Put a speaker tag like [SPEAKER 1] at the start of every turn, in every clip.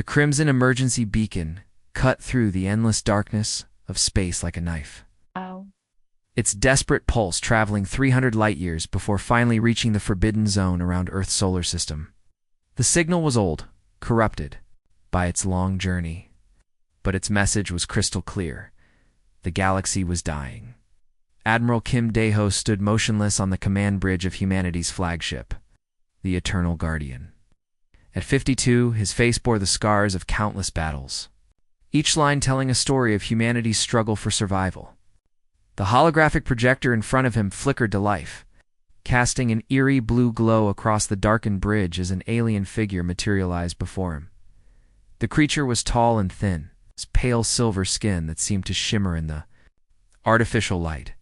[SPEAKER 1] The crimson emergency beacon cut through the endless darkness of space like a knife.
[SPEAKER 2] Oh.
[SPEAKER 1] Its desperate pulse traveling 300 light-years before finally reaching the forbidden zone around Earth's solar system. The signal was old, corrupted by its long journey, but its message was crystal clear. The galaxy was dying. Admiral Kim Dae-ho stood motionless on the command bridge of humanity's flagship, the Eternal Guardian. At 52, his face bore the scars of countless battles, each line telling a story of humanity's struggle for survival. The holographic projector in front of him flickered to life, casting an eerie blue glow across the darkened bridge as an alien figure materialized before him. The creature was tall and thin, its pale silver skin that seemed to shimmer in the artificial light.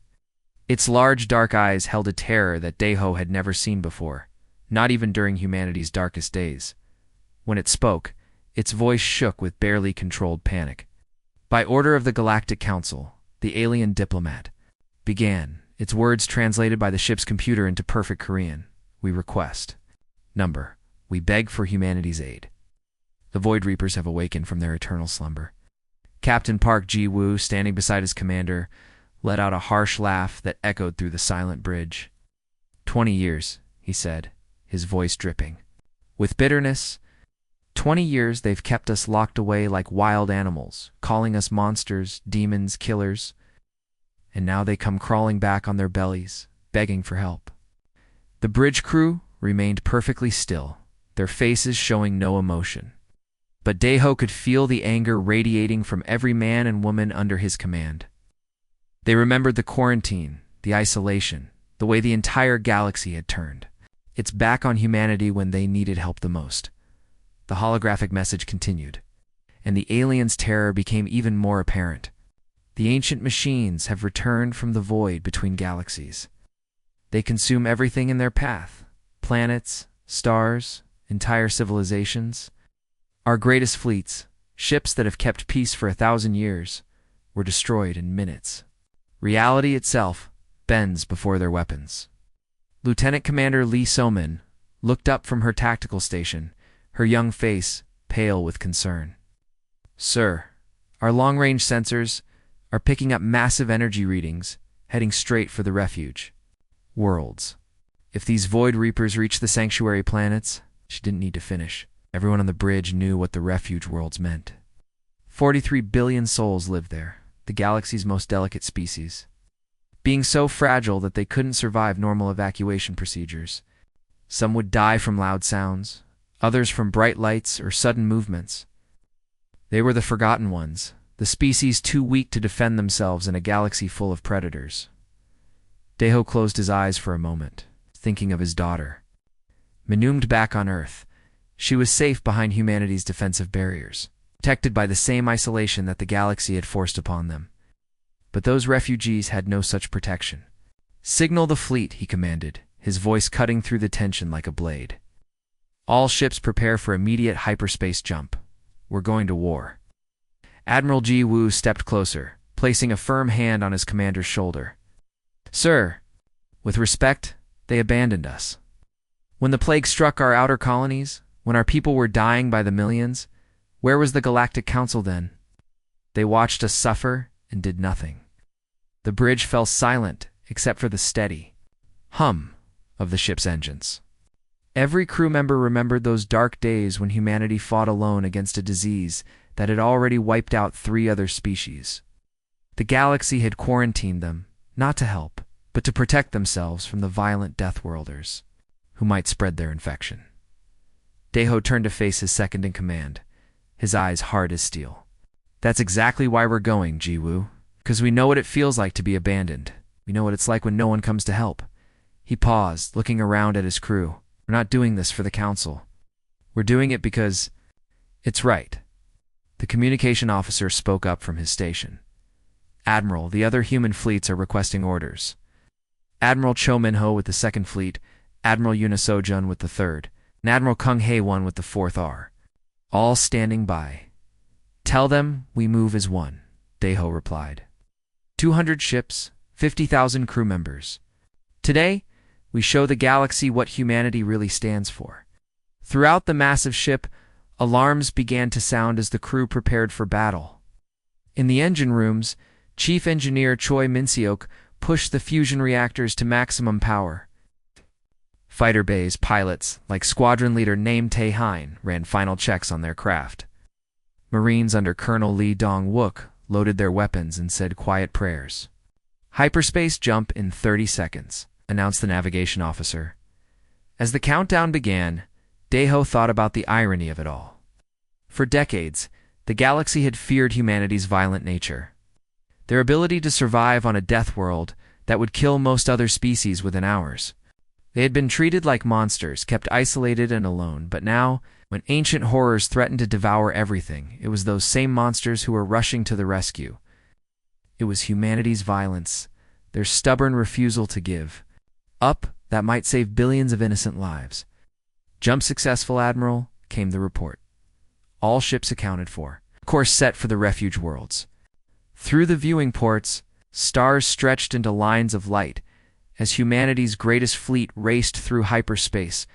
[SPEAKER 1] Its large dark eyes held a terror that Dae-ho had never seen before, not even during humanity's darkest days. When it spoke, its voice shook with barely controlled panic. By order of the Galactic Council, the alien diplomat began, its words translated by the ship's computer into perfect Korean. We request. Number. We beg for humanity's aid. The Void Reapers have awakened from their eternal slumber. Captain Park Ji-woo, standing beside his commander, let out a harsh laugh that echoed through the silent bridge. 20 years, he said, his voice dripping with bitterness. 20 years they've kept us locked away like wild animals, calling us monsters, demons, killers. And now they come crawling back on their bellies, begging for help. The bridge crew remained perfectly still, their faces showing no emotion. But Dae-ho could feel the anger radiating from every man and woman under his command. They remembered the quarantine, the isolation, the way the entire galaxy had turned its back on humanity when they needed help the most. The holographic message continued, and the aliens' terror became even more apparent. The ancient machines have returned from the void between galaxies. They consume everything in their path: planets, stars, entire civilizations. Our greatest fleets, ships that have kept peace for 1,000 years, were destroyed in minutes. Reality itself bends before their weapons. Lieutenant Commander Lee So-min looked up from her tactical station, her young face pale with concern. Sir, our long-range sensors are picking up massive energy readings, heading straight for the refuge worlds. If these Void Reapers reach the sanctuary planets, she didn't need to finish. Everyone on the bridge knew what the refuge worlds meant. 43 billion souls lived there, the galaxy's most delicate species, being so fragile that they couldn't survive normal evacuation procedures. Some would die from loud sounds, others from bright lights or sudden movements. They were the forgotten ones, the species too weak to defend themselves in a galaxy full of predators. Dae-ho closed his eyes for a moment, thinking of his daughter. Manumed back on Earth, she was safe behind humanity's defensive barriers, protected by the same isolation that the galaxy had forced upon them. But those refugees had no such protection. Signal the fleet, he commanded, his voice cutting through the tension like a blade. All ships prepare for immediate hyperspace jump. We're going to war. Admiral Ji-woo stepped closer, placing a firm hand on his commander's shoulder. Sir, with respect, they abandoned us. When the plague struck our outer colonies, when our people were dying by the millions, where was the Galactic Council then? They watched us suffer and did nothing. The bridge fell silent except for the steady hum of the ship's engines. Every crew member remembered those dark days when humanity fought alone against a disease that had already wiped out 3 other species. The galaxy had quarantined them, not to help, but to protect themselves from the violent Deathworlders, who might spread their infection. Dae-ho turned to face his second-in-command, his eyes hard as steel. That's exactly why we're going, Ji-woo, because we know what it feels like to be abandoned. We know what it's like when no one comes to help. He paused, looking around at his crew. We're not doing this for the Council. We're doing it because it's right. The communication officer spoke up from his station. Admiral, the other human fleets are requesting orders. Admiral Cho Min-ho with the 2nd Fleet, Admiral Yoona So-jun with the 3rd, and Admiral Kung Hae-won with the 4th R. All standing by. Tell them we move as one, Dae-ho replied. 200 ships, 50,000 crew members. Today, we show the galaxy what humanity really stands for. Throughout the massive ship, Alarms began to sound as the crew prepared for battle. In the engine rooms, Chief Engineer Choi Min-seok pushed the fusion reactors to maximum power. Fighter bays pilots, like Squadron Leader Naim Tae-hein, ran final checks on their craft. Marines under Colonel Lee Dong-wook loaded their weapons and said quiet prayers. "Hyperspace jump in 30 seconds, announced the navigation officer. As the countdown began, Daeho thought about the irony of it all. For decades, the galaxy had feared humanity's violent nature. Their ability to survive on a death world that would kill most other species within hours. They had been treated like monsters, kept isolated and alone, but now, when ancient horrors threatened to devour everything, it was those same monsters who were rushing to the rescue. It was humanity's violence, their stubborn refusal to give up that might save billions of innocent lives. "Jump successful, Admiral," came the report. All ships accounted for. Course set for the refuge worlds. Through the viewing ports, stars stretched into lines of light as humanity's greatest fleet raced through hyperspace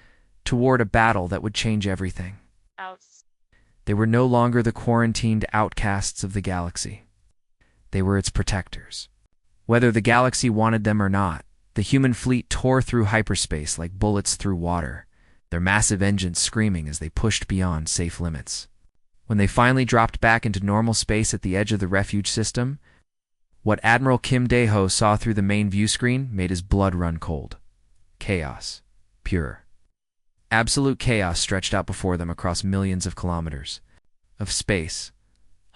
[SPEAKER 1] toward a battle that would change everything. They were no longer the quarantined outcasts of the galaxy. They were its protectors. Whether the galaxy wanted them or not, the human fleet tore through hyperspace like bullets through water, their massive engines screaming as they pushed beyond safe limits. When they finally dropped back into normal space at the edge of the refuge system, what Admiral Kim Dae-ho saw through the main view screen made his blood run cold. Chaos. Pure. Absolute chaos stretched out before them across millions of kilometers of space.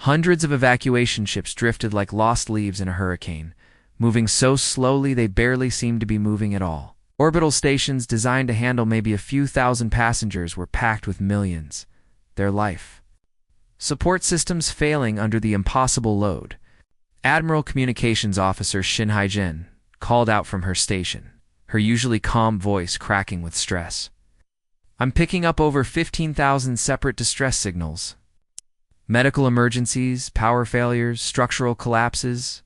[SPEAKER 1] Hundreds of evacuation ships drifted like lost leaves in a hurricane, moving so slowly they barely seemed to be moving at all. Orbital stations designed to handle maybe a few thousand passengers were packed with millions. Their life. Support systems failing under the impossible load. Admiral Communications Officer Shin Hae-jin called out from her station, her usually calm voice cracking with stress. "I'm picking up over 15,000 separate distress signals. Medical emergencies, power failures, structural collapses.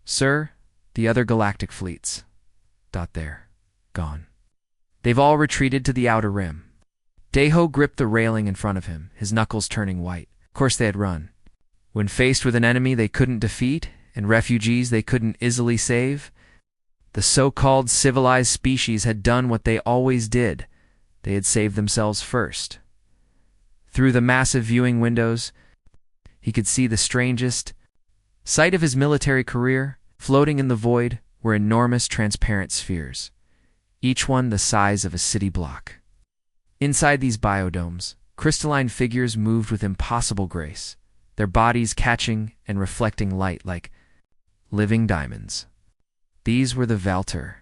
[SPEAKER 1] Sir, the other galactic fleets. There. Gone. They've all retreated to the outer rim." Dae-ho gripped the railing in front of him, his knuckles turning white. Of course they had run. When faced with an enemy they couldn't defeat, and refugees they couldn't easily save, the so-called civilized species had done what they always did. They had saved themselves first. Through the massive viewing windows, he could see the strangest sight of his military career. Floating in the void were enormous transparent spheres, each one the size of a city block. Inside these biodomes, crystalline figures moved with impossible grace, their bodies catching and reflecting light like living diamonds. These were the Valter.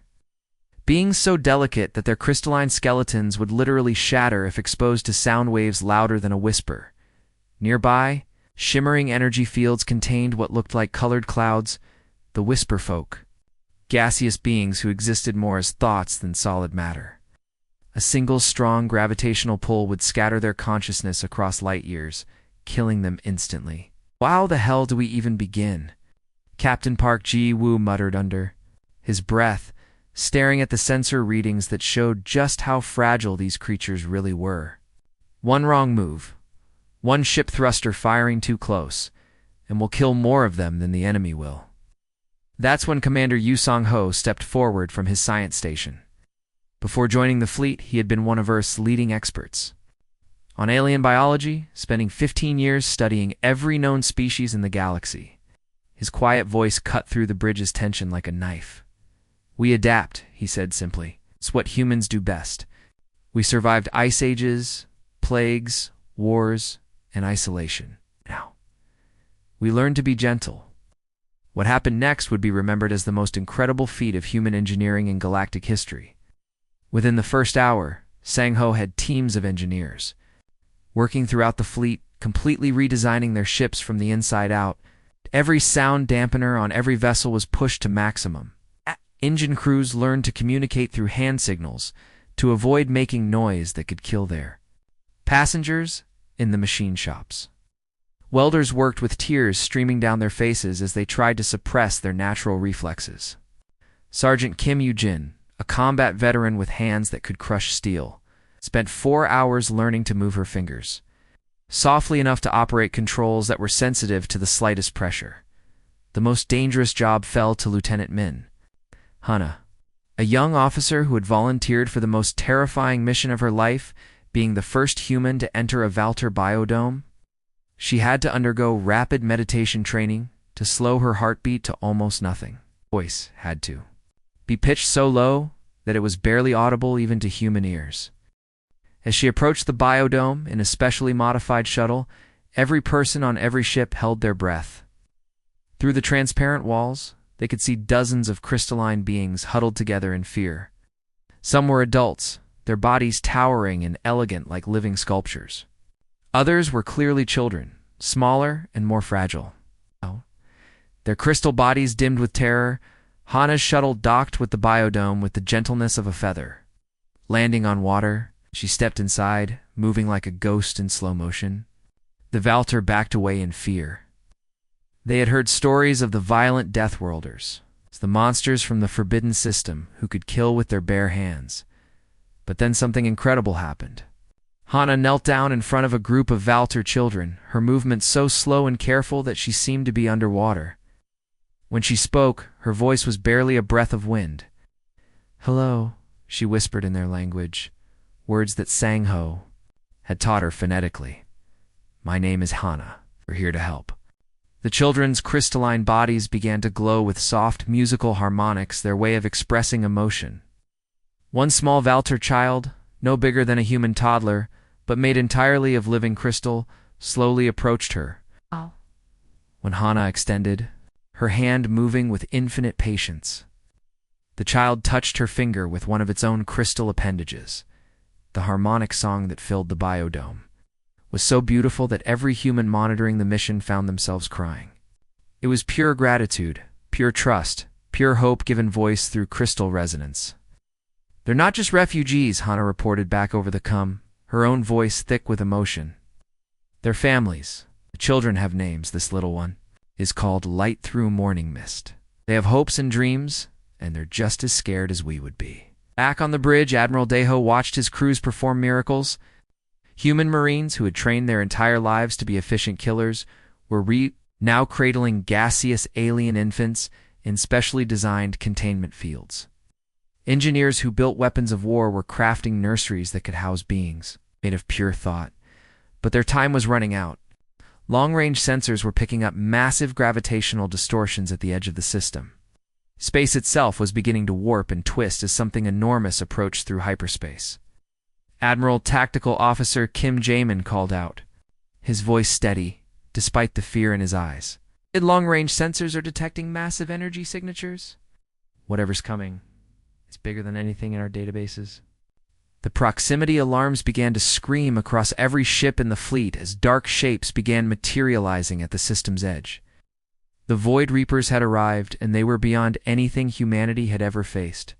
[SPEAKER 1] Beings so delicate that their crystalline skeletons would literally shatter if exposed to sound waves louder than a whisper. Nearby, shimmering energy fields contained what looked like colored clouds, the Whisper Folk, gaseous beings who existed more as thoughts than solid matter. A single strong gravitational pull would scatter their consciousness across light years, killing them instantly. "How the hell do we even begin?" Captain Park Ji-woo muttered under his breath, staring at the sensor readings that showed just how fragile these creatures really were. One wrong move, one ship thruster firing too close, and we'll kill more of them than the enemy will. That's when Commander Yu Song-ho stepped forward from his science station. Before joining the fleet, he had been one of Earth's leading experts on alien biology, spending 15 years studying every known species in the galaxy. His quiet voice cut through the bridge's tension like a knife. "We adapt," he said simply. "It's what humans do best. We survived ice ages, plagues, wars, and isolation. Now, we learned to be gentle. What happened next would be remembered as the most incredible feat of human engineering in galactic history. Within the first hour, Sang-ho had teams of engineers, working throughout the fleet, completely redesigning their ships from the inside out. Every sound dampener on every vessel was pushed to maximum. Engine crews learned to communicate through hand signals to avoid making noise that could kill their passengers in the machine shops. Welders worked with tears streaming down their faces as they tried to suppress their natural reflexes. Sergeant Kim Yoo-jin, a combat veteran with hands that could crush steel, spent 4 hours learning to move her fingers. softly enough to operate controls that were sensitive to the slightest pressure. The most dangerous job fell to Lieutenant Min. Hana, a young officer who had volunteered for the most terrifying mission of her life, being the first human to enter a Valter biodome. She had to undergo rapid meditation training to slow her heartbeat to almost nothing. Voice had to be pitched so low that it was barely audible even to human ears. As she approached the biodome in a specially modified shuttle, every person on every ship held their breath. Through the transparent walls, they could see dozens of crystalline beings huddled together in fear. Some were adults, their bodies towering and elegant like living sculptures. Others were clearly children, smaller and more fragile. Their crystal bodies dimmed with terror, Hana's shuttle docked with the biodome with the gentleness of a feather. Landing on water, she stepped inside, moving like a ghost in slow motion. The Valter backed away in fear. They had heard stories of the violent Deathworlders, the monsters from the Forbidden System who could kill with their bare hands. But then something incredible happened. Hana knelt down in front of a group of Valter children, her movements so slow and careful that she seemed to be underwater. When she spoke, her voice was barely a breath of wind. "Hello," she whispered in their language, words that Sang-ho had taught her phonetically. "My name is Hana. We're here to help." The children's crystalline bodies began to glow with soft musical harmonics, their way of expressing emotion. One small Valter child, no bigger than a human toddler, but made entirely of living crystal, slowly approached her.
[SPEAKER 2] Oh.
[SPEAKER 1] When Hana extended, her hand moving with infinite patience, the child touched her finger with one of its own crystal appendages. The harmonic song that filled the biodome was so beautiful that every human monitoring the mission found themselves crying. It was pure gratitude, pure trust, pure hope given voice through crystal resonance. "They're not just refugees," Hana reported back over the cum, her own voice thick with emotion. "They're families. The children have names. This little one is called Light Through Morning Mist. They have hopes and dreams, and they're just as scared as we would be." Back on the bridge, Admiral Deho watched his crews perform miracles. Human Marines who had trained their entire lives to be efficient killers were now cradling gaseous alien infants in specially designed containment fields. Engineers who built weapons of war were crafting nurseries that could house beings made of pure thought. But their time was running out. Long-range sensors were picking up massive gravitational distortions at the edge of the system. Space itself was beginning to warp and twist as something enormous approached through hyperspace. Admiral Tactical Officer Kim Jamin called out, his voice steady, despite the fear in his eyes. "Long-range sensors are detecting massive energy signatures. Whatever's coming is bigger than anything in our databases." The proximity alarms began to scream across every ship in the fleet as dark shapes began materializing at the system's edge. The Void Reapers had arrived, and they were beyond anything humanity had ever faced.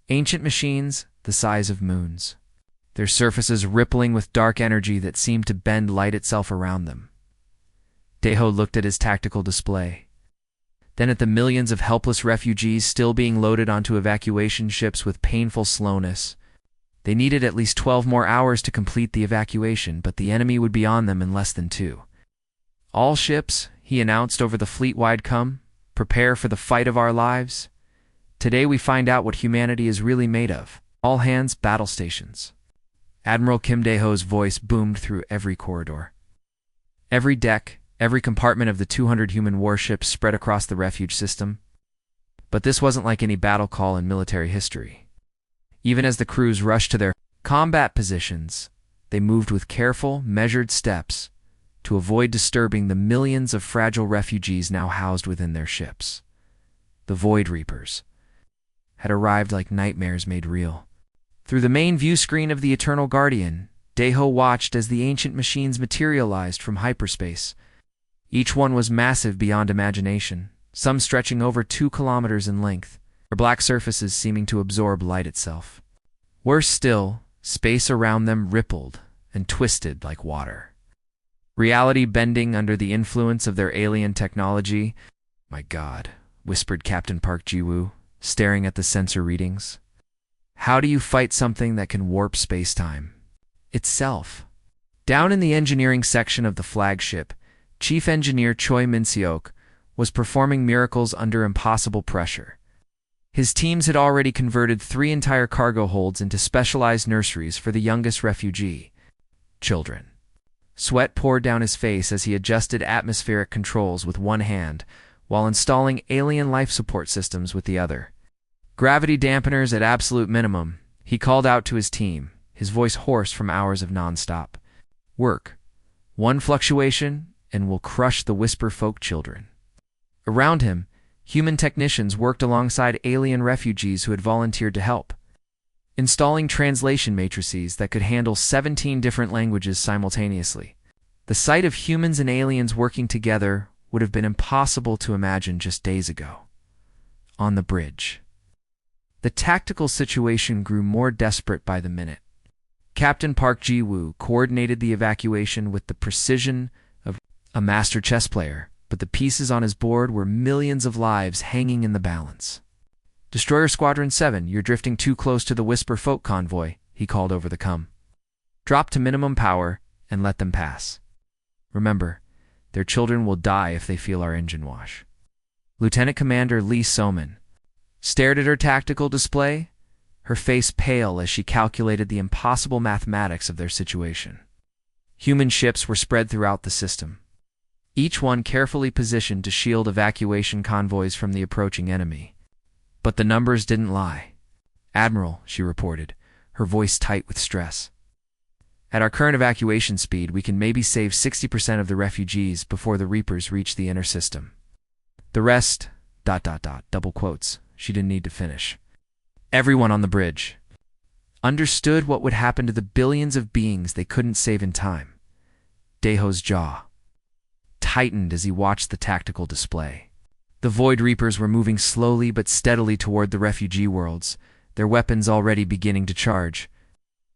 [SPEAKER 1] Ancient machines the size of moons, their surfaces rippling with dark energy that seemed to bend light itself around them. Deho looked at his tactical display, then at the millions of helpless refugees still being loaded onto evacuation ships with painful slowness. They needed at least 12 more hours to complete the evacuation, but the enemy would be on them in less than 2. "All ships," he announced over the fleet-wide cum, "prepare for the fight of our lives. Today we find out what humanity is really made of. All hands, battle stations." Admiral Kim Daeho's voice boomed through every corridor. Every deck, every compartment of the 200 human warships spread across the refuge system. But this wasn't like any battle call in military history. Even as the crews rushed to their combat positions, they moved with careful, measured steps to avoid disturbing the millions of fragile refugees now housed within their ships. The Void Reapers had arrived like nightmares made real. Through the main view screen of the Eternal Guardian, Deho watched as the ancient machines materialized from hyperspace. Each one was massive beyond imagination, some stretching over 2 kilometers in length, their black surfaces seeming to absorb light itself. Worse still, space around them rippled and twisted like water. Reality bending under the influence of their alien technology. "My God," whispered Captain Park Ji-woo, staring at the sensor readings. "How do you fight something that can warp space-time itself?" Down in the engineering section of the flagship, Chief Engineer Choi Min-seok was performing miracles under impossible pressure. His teams had already converted 3 entire cargo holds into specialized nurseries for the youngest refugee children. Sweat poured down his face as he adjusted atmospheric controls with one hand while installing alien life support systems with the other. Gravity dampeners at absolute minimum, he called out to his team, his voice hoarse from hours of non-stop work. One fluctuation, and we'll crush the Whisper Folk children. Around him, human technicians worked alongside alien refugees who had volunteered to help, installing translation matrices that could handle 17 different languages simultaneously. The sight of humans and aliens working together would have been impossible to imagine just days ago. On the bridge, the tactical situation grew more desperate by the minute. Captain Park Ji-woo coordinated the evacuation with the precision of a master chess player, but the pieces on his board were millions of lives hanging in the balance. "Destroyer Squadron 7, you're drifting too close to the Whisper Folk convoy," he called over the com. "Drop to minimum power and let them pass. Remember, their children will die if they feel our engine wash." Lieutenant Commander Lee So-min stared at her tactical display, her face pale as she calculated the impossible mathematics of their situation. Human ships were spread throughout the system, each one carefully positioned to shield evacuation convoys from the approaching enemy. But the numbers didn't lie. "Admiral," she reported, her voice tight with stress, "at our current evacuation speed, we can maybe save 60% of the refugees before the Reapers reach the inner system. The rest, ... double quotes, she didn't need to finish. Everyone on the bridge understood what would happen to the billions of beings they couldn't save in time." Daeho's jaw tightened as he watched the tactical display. The Void Reapers were moving slowly but steadily toward the refugee worlds, their weapons already beginning to charge.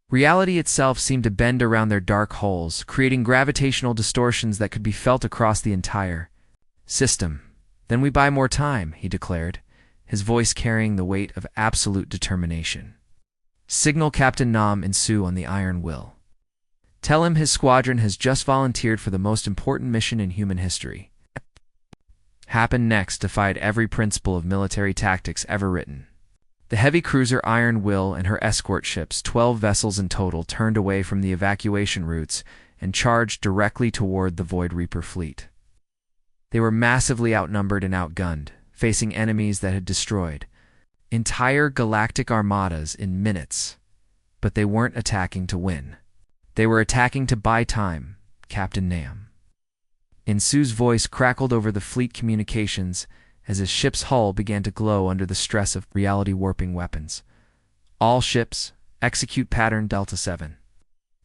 [SPEAKER 1] Reality itself seemed to bend around their dark holes, creating gravitational distortions that could be felt across the entire system. "Then we buy more time," he declared, his voice carrying the weight of absolute determination. "Signal Captain Nam In-soo on the Iron Will. Tell him his squadron has just volunteered for the most important mission in human history." Happened next defied every principle of military tactics ever written. The heavy cruiser Iron Will and her escort ships, 12 vessels in total, turned away from the evacuation routes and charged directly toward the Void Reaper fleet. They were massively outnumbered and outgunned, facing enemies that had destroyed entire galactic armadas in minutes. But they weren't attacking to win. They were attacking to buy time, Captain Nam. In-soo's voice crackled over the fleet communications as his ship's hull began to glow under the stress of reality-warping weapons. "All ships, execute pattern Delta 7.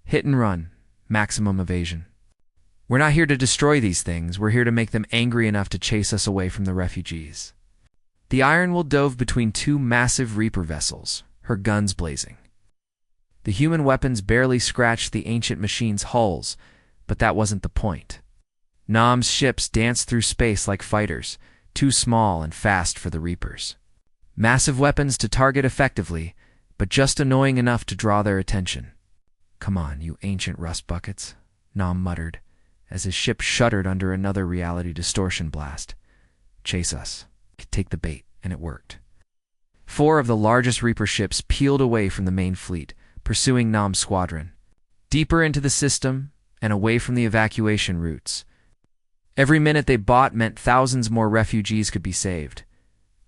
[SPEAKER 1] Hit and run, maximum evasion. We're not here to destroy these things, we're here to make them angry enough to chase us away from the refugees." The Iron Will dove between 2 massive Reaper vessels, her guns blazing. The human weapons barely scratched the ancient machines' hulls, but that wasn't the point. Nam's ships danced through space like fighters, too small and fast for the Reapers. Massive weapons to target effectively, but just annoying enough to draw their attention. "Come on, you ancient rust buckets," Nam muttered, as his ship shuddered under another reality distortion blast. "Chase us. Take the bait," and it worked. 4 of the largest Reaper ships peeled away from the main fleet, pursuing Nam's squadron, deeper into the system and away from the evacuation routes. Every minute they bought meant thousands more refugees could be saved.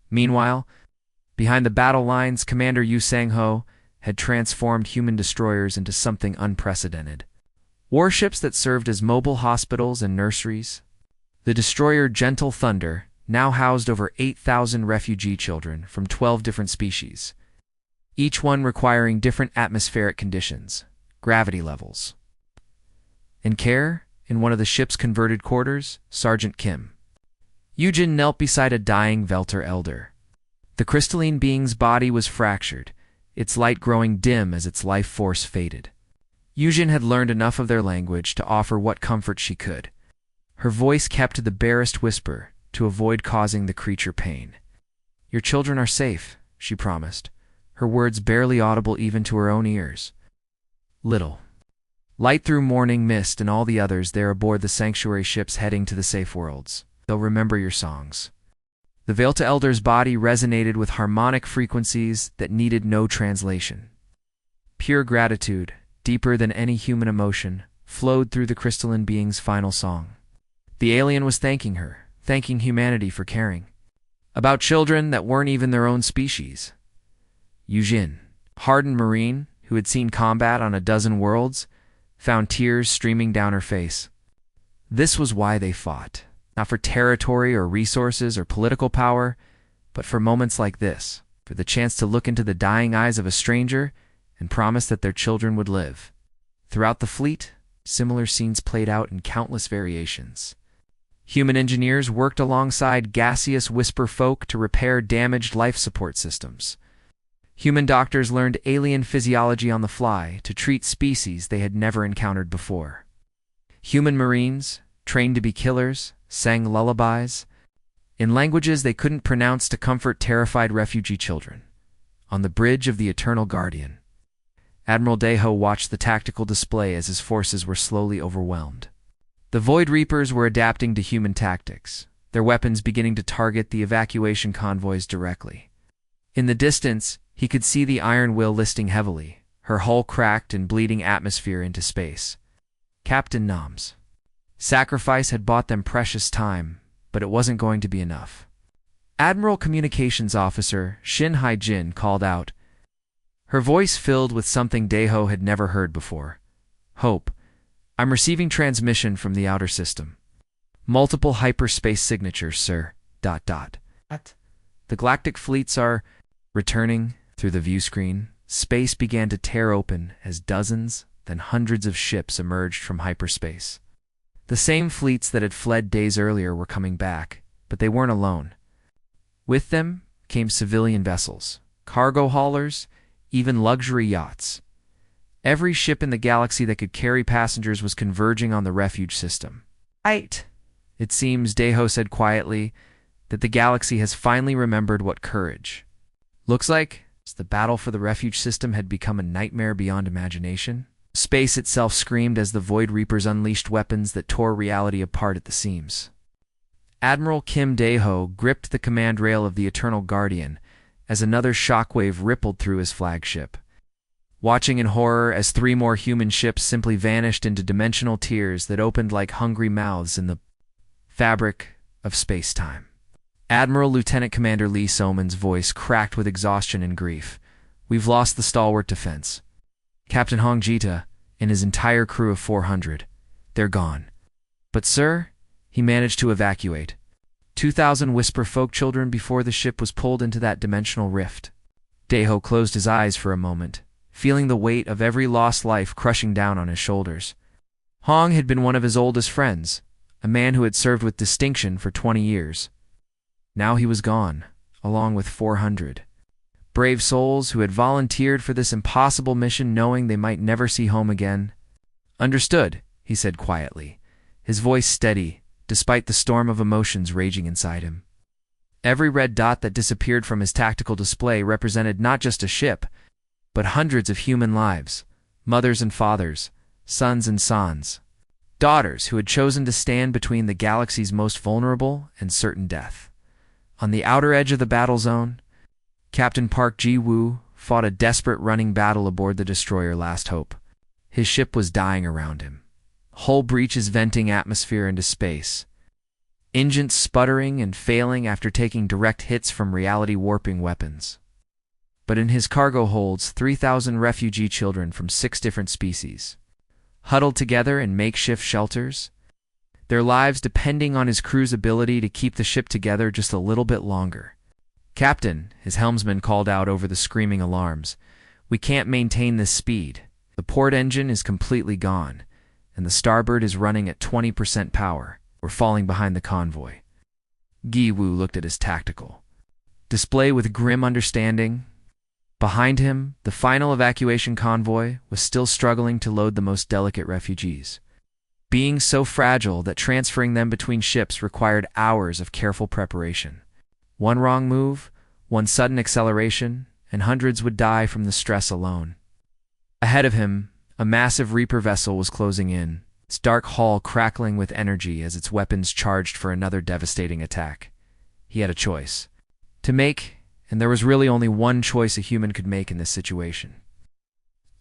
[SPEAKER 1] Meanwhile, behind the battle lines, Commander Yu Sang-ho had transformed human destroyers into something unprecedented. Warships that served as mobile hospitals and nurseries. The destroyer Gentle Thunder now housed over 8,000 refugee children from 12 different species, each one requiring different atmospheric conditions, gravity levels. In care, in one of the ship's converted quarters, Sergeant Kim Yujin knelt beside a dying Velter elder. The crystalline being's body was fractured, its light growing dim as its life force faded. Yujin had learned enough of their language to offer what comfort she could. Her voice kept to the barest whisper to avoid causing the creature pain. "Your children are safe," she promised, her words barely audible even to her own ears. "Little Light through morning mist and all the others there aboard the sanctuary ships heading to the safe worlds. They'll remember your songs. The Veilta Elder's body resonated with harmonic frequencies that needed no translation. Pure gratitude, deeper than any human emotion, flowed through the crystalline being's final song. The alien was thanking her, thanking humanity for caring about children that weren't even their own species. Yujin, hardened Marine, who had seen combat on a dozen worlds, found tears streaming down her face. This was why they fought, not for territory or resources or political power, but for moments like this, for the chance to look into the dying eyes of a stranger and promise that their children would live. Throughout the fleet, similar scenes played out in countless variations. Human engineers worked alongside gaseous whisper folk to repair damaged life support systems. Human doctors learned alien physiology on the fly to treat species they had never encountered before. Human Marines, trained to be killers, sang lullabies in languages they couldn't pronounce to comfort terrified refugee children. On the bridge of the Eternal Guardian, Admiral Deho watched the tactical display as his forces were slowly overwhelmed. The Void Reapers were adapting to human tactics, their weapons beginning to target the evacuation convoys directly. In the distance, he could see the Iron Will listing heavily, her hull cracked and bleeding atmosphere into space. Captain Nam's sacrifice had bought them precious time, but it wasn't going to be enough. Admiral Communications Officer Shin Hai-jin called out, her voice filled with something Deho had never heard before. Hope, I'm receiving transmission from the outer system. Multiple hyperspace signatures, sir. ... What? The galactic fleets are returning. Through the view screen, space began to tear open as dozens, then hundreds of ships emerged from hyperspace. The same fleets that had fled days earlier were coming back, but they weren't alone. With them came civilian vessels, cargo haulers, even luxury yachts. Every ship in the galaxy that could carry passengers was converging on the refuge system. Right. It seems, Deho said quietly, that the galaxy has finally remembered what courage looks like. The battle for the refuge system had become a nightmare beyond imagination. Space itself screamed as the Void Reapers unleashed weapons that tore reality apart at the seams. Admiral Kim Deho gripped the command rail of the Eternal Guardian as another shockwave rippled through his flagship. Watching in horror as 3 more human ships simply vanished into dimensional tears that opened like hungry mouths in the fabric of space-time. Admiral Lieutenant Commander Lee Soman's voice cracked with exhaustion and grief. We've lost the stalwart defense. Captain Hong Jita and his entire crew of 400. They're gone. But sir, he managed to evacuate 2,000 Whisper folk children before the ship was pulled into that dimensional rift. Deho closed his eyes for a moment, feeling the weight of every lost life crushing down on his shoulders. Hong had been one of his oldest friends, a man who had served with distinction for 20 years. Now he was gone, along with 400 brave souls who had volunteered for this impossible mission knowing they might never see home again. Understood, he said quietly, his voice steady, despite the storm of emotions raging inside him. Every red dot that disappeared from his tactical display represented not just a ship, but hundreds of human lives, mothers and fathers, sons and sons, daughters who had chosen to stand between the galaxy's most vulnerable and certain death. On the outer edge of the battle zone, Captain Park Ji-woo fought a desperate running battle aboard the destroyer Last Hope. His ship was dying around him, hull breaches venting atmosphere into space, engines sputtering and failing after taking direct hits from reality-warping weapons. But in his cargo holds 3,000 refugee children from 6 different species, huddled together in makeshift shelters, their lives depending on his crew's ability to keep the ship together just a little bit longer. Captain, his helmsman called out over the screaming alarms, we can't maintain this speed. The port engine is completely gone, and the starboard is running at 20% power. We're falling behind the convoy. Gi-woo looked at his tactical display with grim understanding. Behind him, the final evacuation convoy was still struggling to load the most delicate refugees, being so fragile that transferring them between ships required hours of careful preparation. One wrong move, one sudden acceleration, and hundreds would die from the stress alone. Ahead of him, A massive Reaper vessel was closing in, its dark hull crackling with energy as its weapons charged for another devastating attack. He had a choice to make, and there was really only one choice a human could make in this situation.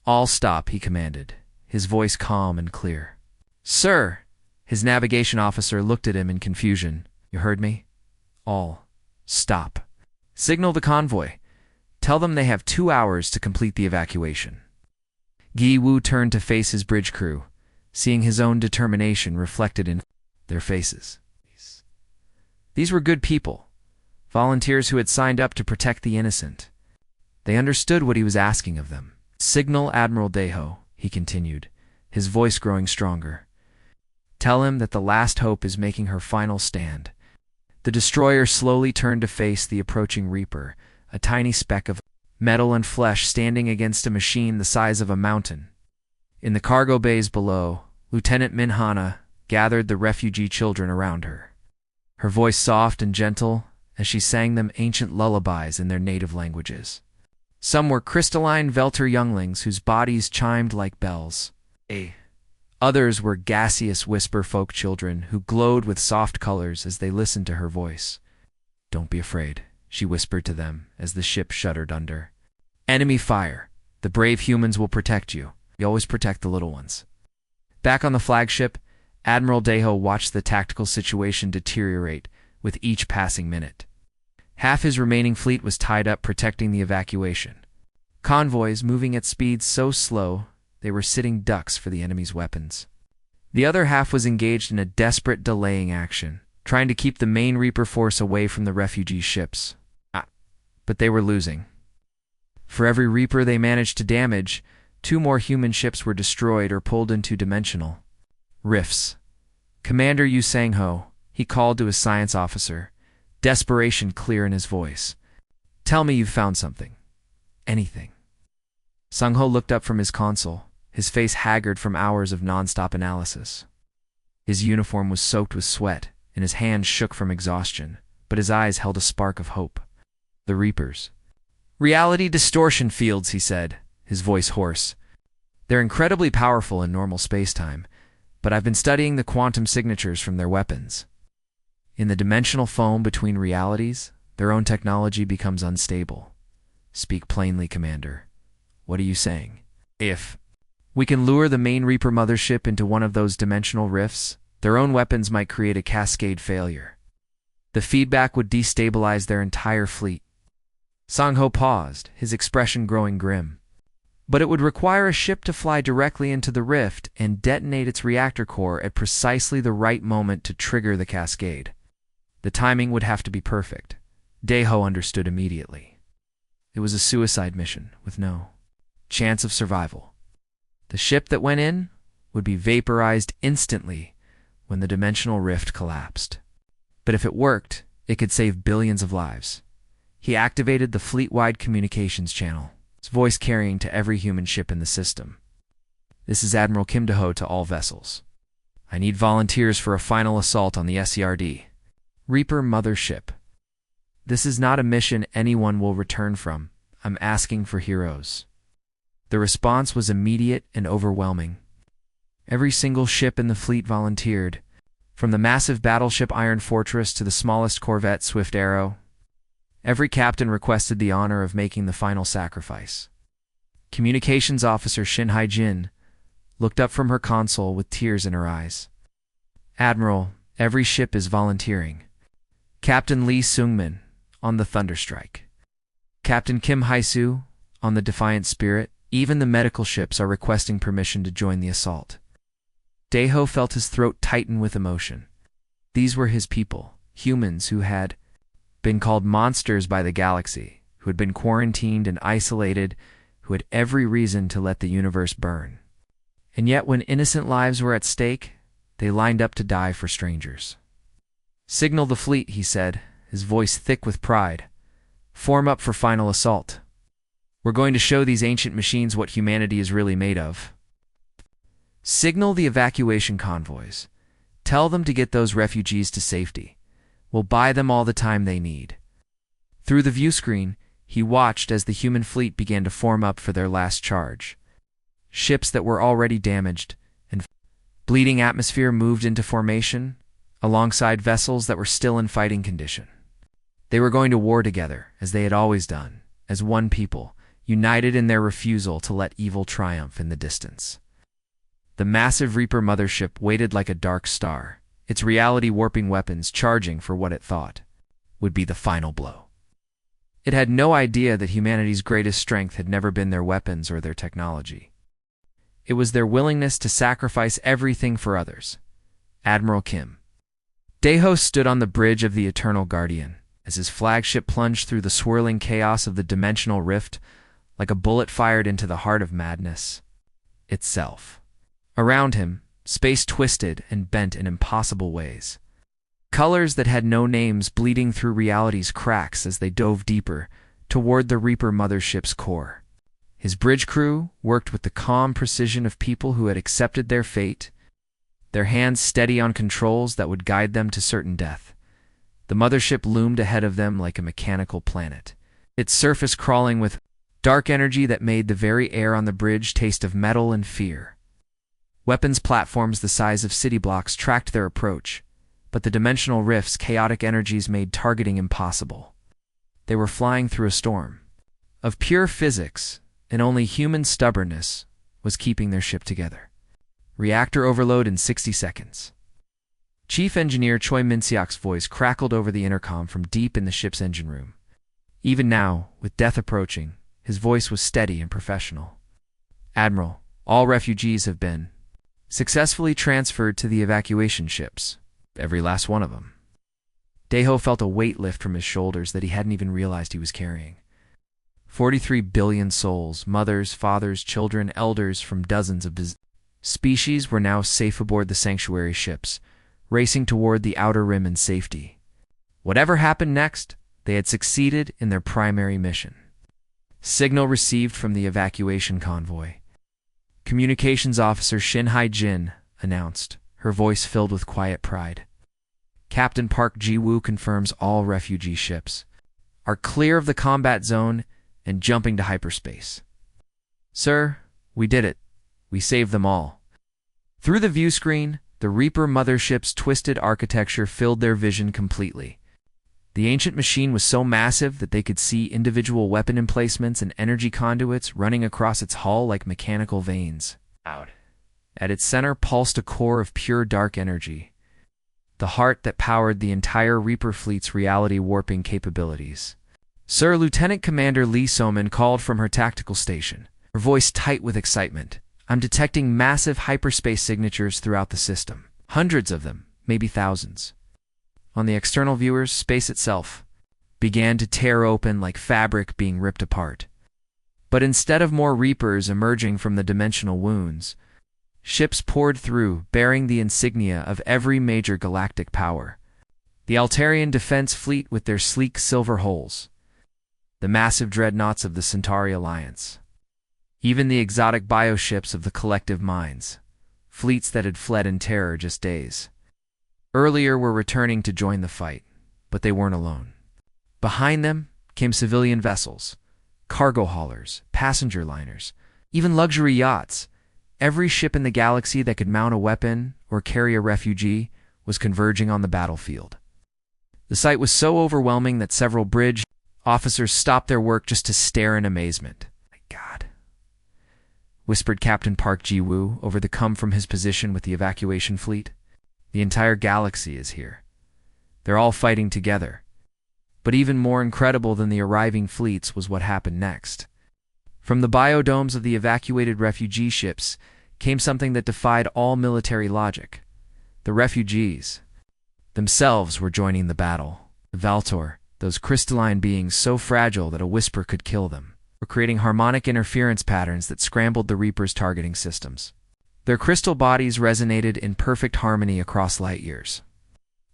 [SPEAKER 1] "All stop," he commanded, his voice calm and clear. "Sir!" His navigation officer looked at him in confusion. "You heard me? All stop. Signal the convoy. Tell them they have 2 hours to complete the evacuation." Gi Wu turned to face his bridge crew, seeing his own determination reflected in their faces. These were good people, volunteers who had signed up to protect the innocent. They understood what he was asking of them. "Signal Admiral Deho," he continued, his voice growing stronger. "Tell him that the last hope is making her final stand." The destroyer slowly turned to face the approaching Reaper, a tiny speck of metal and flesh standing against a machine the size of a mountain. In the cargo bays below, Lieutenant Minhana gathered the refugee children around her, her voice soft and gentle as she sang them ancient lullabies in their native languages. Some were crystalline Velter younglings whose bodies chimed like bells. Others were gaseous whisper folk children who glowed with soft colors as they listened to her voice. "Don't be afraid," she whispered to them as the ship shuddered under. "Enemy fire. The brave humans will protect you. We always protect the little ones." Back on the flagship, Admiral Deho watched the tactical situation deteriorate with each passing minute. Half his remaining fleet was tied up protecting the evacuation. Convoys moving at speeds so slow they were sitting ducks for the enemy's weapons. The other half was engaged in a desperate delaying action, trying to keep the main Reaper force away from the refugee ships. But they were losing. For every Reaper they managed to damage, 2 more human ships were destroyed or pulled into dimensional rifts. "Commander Yu Sang-ho," he called to his science officer, desperation clear in his voice. "Tell me you've found something. Anything." Sang-ho looked up from his console, his face haggard from hours of non-stop analysis. His uniform was soaked with sweat, and his hands shook from exhaustion, but his eyes held a spark of hope. "The Reapers. Reality distortion fields," he said, his voice hoarse. "They're incredibly powerful in normal space-time, but I've been studying the quantum signatures from their weapons. In the dimensional foam between realities, their own technology becomes unstable. Speak plainly, Commander. What are you saying? If we can lure the main Reaper mothership into one of those dimensional rifts, their own weapons might create a cascade failure. The feedback would destabilize their entire fleet." Sang-ho paused, his expression growing grim. "But it would require a ship to fly directly into the rift and detonate its reactor core at precisely the right moment to trigger the cascade. The timing would have to be perfect." Deho understood immediately. It was a suicide mission with no chance of survival. The ship that went in would be vaporized instantly when the dimensional rift collapsed. But if it worked, it could save billions of lives. He activated the fleet-wide communications channel, his voice carrying to every human ship in the system. "This is Admiral Kim Do-ho to all vessels. I need volunteers for a final assault on the SCRD. Reaper mothership. This is not a mission anyone will return from. I'm asking for heroes." The response was immediate and overwhelming. Every single ship in the fleet volunteered, from the massive battleship Iron Fortress to the smallest corvette Swift Arrow. Every captain requested the honor of making the final sacrifice. Communications Officer Shin Hai-jin looked up from her console with tears in her eyes. "Admiral, every ship is volunteering. Captain Lee Seung-min on the Thunderstrike. Captain Kim Hai-soo on the Defiant Spirit. Even the medical ships are requesting permission to join the assault." Deho felt his throat tighten with emotion. These were his people, humans who had been called monsters by the galaxy, who had been quarantined and isolated, who had every reason to let the universe burn. And yet when innocent lives were at stake, they lined up to die for strangers. "Signal the fleet," he said, his voice thick with pride. "Form up for final assault. We're going to show these ancient machines what humanity is really made of." "Signal the evacuation convoys. Tell them to get those refugees to safety. We'll buy them all the time they need." Through the view screen, he watched as the human fleet began to form up for their last charge. ships that were already damaged and bleeding atmosphere moved into formation alongside vessels that were still in fighting condition. They were going to war together, as they had always done, as one people, united in their refusal to let evil triumph in the distance. The massive Reaper mothership waited like a dark star, its reality-warping weapons charging for what it thought would be the final blow. It had no idea that humanity's greatest strength had never been their weapons or their technology. It was their willingness to sacrifice everything for others. Admiral Kim Daeho stood on the bridge of the Eternal Guardian as his flagship plunged through the swirling chaos of the dimensional rift like a bullet fired into the heart of madness itself. Around him, space twisted and bent in impossible ways. Colors that had no names bleeding through reality's cracks as they dove deeper toward the Reaper mothership's core. His bridge crew worked with the calm precision of people who had accepted their fate, their hands steady on controls that would guide them to certain death. The mothership loomed ahead of them like a mechanical planet, its surface crawling with dark energy that made the very air on the bridge taste of metal and fear. Weapons platforms the size of city blocks tracked their approach, but the dimensional rift's chaotic energies made targeting impossible. They were flying through a storm of pure physics, and only human stubbornness was keeping their ship together. Reactor overload in 60 seconds. Chief Engineer Choi Min-seok's voice crackled over the intercom from deep in the ship's engine room. Even now, with death approaching, his voice was steady and professional. Admiral, all refugees have been successfully transferred to the evacuation ships. Every last one of them. Daeho felt a weight lift from his shoulders that he hadn't even realized he was carrying. 43 billion souls, mothers, fathers, children, elders from dozens of species were now safe aboard the sanctuary ships, racing toward the outer rim in safety. Whatever happened next, they had succeeded in their primary mission. Signal received from the evacuation convoy. Communications Officer Shin Hai-jin announced, her voice filled with quiet pride. Captain Park Ji-woo confirms all refugee ships are clear of the combat zone and jumping to hyperspace. Sir, we did it. We saved them all. Through the view screen, the Reaper mothership's twisted architecture filled their vision completely. The ancient machine was so massive that they could see individual weapon emplacements and energy conduits running across its hull like mechanical veins. At its center pulsed a core of pure dark energy, the heart that powered the entire Reaper fleet's reality-warping capabilities. Sir, Lieutenant Commander Lee Soman called from her tactical station, her voice tight with excitement. I'm detecting massive hyperspace signatures throughout the system. Hundreds of them, maybe thousands. On the external viewers, space itself began to tear open like fabric being ripped apart. But instead of more Reapers emerging from the dimensional wounds, ships poured through, bearing the insignia of every major galactic power. The Altarian Defense Fleet with their sleek silver hulls, the massive dreadnoughts of the Centauri Alliance, even the exotic bioships of the Collective Minds, fleets that had fled in terror just days earlier were returning to join the fight, but they weren't alone. Behind them came civilian vessels, cargo haulers, passenger liners, even luxury yachts. Every ship in the galaxy that could mount a weapon or carry a refugee was converging on the battlefield. The sight was so overwhelming that several bridge officers stopped their work just to stare in amazement. My God, whispered Captain Park Ji-woo over the come from his position with the evacuation fleet. The entire galaxy is here. They're all fighting together. But even more incredible than the arriving fleets was what happened next. From the biodomes of the evacuated refugee ships came something that defied all military logic. The refugees themselves were joining the battle. The Valtor, those crystalline beings so fragile that a whisper could kill them, were creating harmonic interference patterns that scrambled the Reaper's targeting systems. Their crystal bodies resonated in perfect harmony across light years,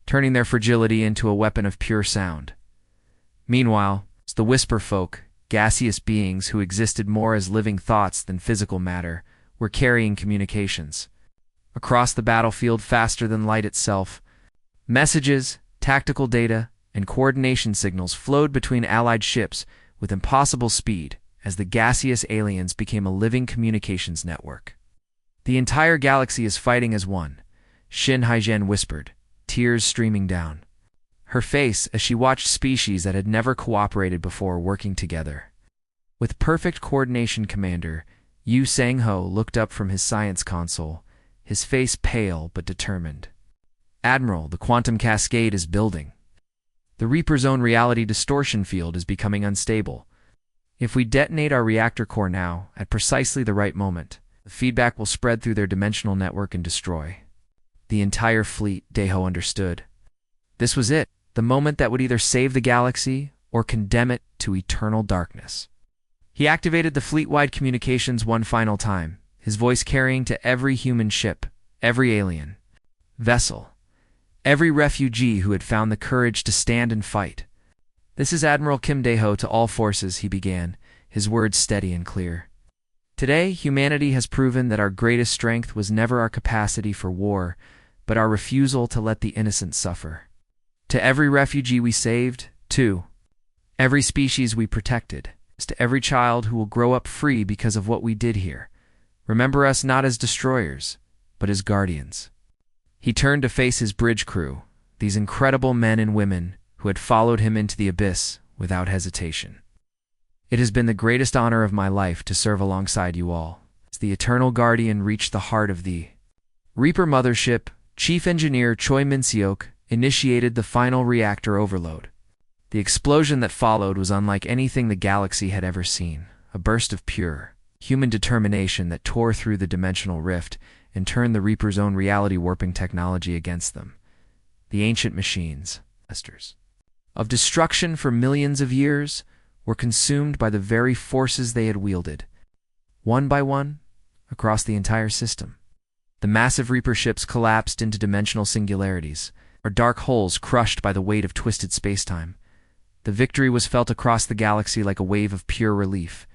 [SPEAKER 1] turning their fragility into a weapon of pure sound. Meanwhile, the Whisper folk, gaseous beings who existed more as living thoughts than physical matter, were carrying communications across the battlefield faster than light itself. Messages, tactical data, and coordination signals flowed between allied ships with impossible speed as the gaseous aliens became a living communications network. "The entire galaxy is fighting as one," Shin Haizhen whispered, tears streaming down. Her face as she watched species that had never cooperated before working together. With perfect coordination, Commander Yu Sang-ho looked up from his science console, his face pale but determined. "Admiral, the quantum cascade is building. The Reaper Zone reality distortion field is becoming unstable. If we detonate our reactor core now, at precisely the right moment, the feedback will spread through their dimensional network and destroy the entire fleet." Daeho understood. This was it, the moment that would either save the galaxy or condemn it to eternal darkness. He activated the fleet-wide communications one final time, his voice carrying to every human ship, every alien vessel, every refugee who had found the courage to stand and fight. "This is Admiral Kim Daeho to all forces," he began, his words steady and clear. "Today, humanity has proven that our greatest strength was never our capacity for war, but our refusal to let the innocent suffer. To every refugee we saved, to every species we protected, to every child who will grow up free because of what we did here, remember us not as destroyers, but as guardians." He turned to face his bridge crew, these incredible men and women who had followed him into the abyss without hesitation. "It has been the greatest honor of my life to serve alongside you all." As the Eternal Guardian reached the heart of the Reaper mothership, Chief Engineer Choi Min-seok initiated the final reactor overload. The explosion that followed was unlike anything the galaxy had ever seen, a burst of pure, human determination that tore through the dimensional rift and turned the Reaper's own reality warping technology against them. The ancient machines, masters of destruction for millions of years, were consumed by the very forces they had wielded, one by one, across the entire system. The massive Reaper ships collapsed into dimensional singularities, or dark holes crushed by the weight of twisted spacetime. The victory was felt across the galaxy like a wave of pure relief.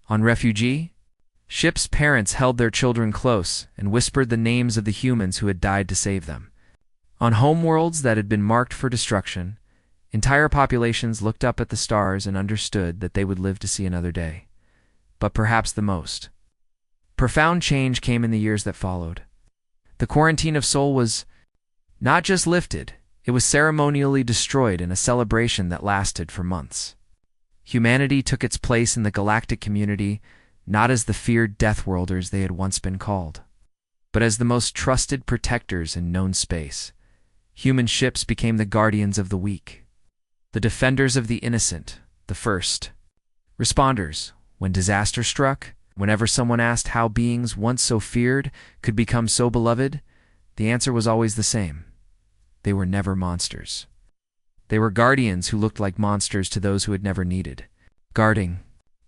[SPEAKER 1] On refugee ships, parents held their children close and whispered the names of the humans who had died to save them. On homeworlds that had been marked for destruction, entire populations looked up at the stars and understood that they would live to see another day. But perhaps the most profound change came in the years that followed. The quarantine of Sol was not just lifted, it was ceremonially destroyed in a celebration that lasted for months. Humanity took its place in the galactic community, not as the feared Deathworlders they had once been called, but as the most trusted protectors in known space. Human ships became the guardians of the weak, the defenders of the innocent, the first responders when disaster struck. Whenever someone asked how beings once so feared could become so beloved, the answer was always the same. They were never monsters. They were guardians who looked like monsters to those who had never needed guarding.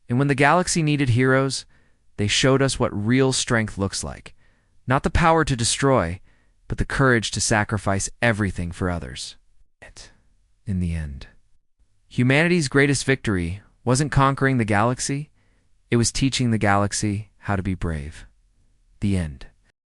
[SPEAKER 1] And when the galaxy needed heroes, they showed us what real strength looks like. Not the power to destroy, but the courage to sacrifice everything for others. In the end, humanity's greatest victory wasn't conquering the galaxy, it was teaching the galaxy how to be brave. The end.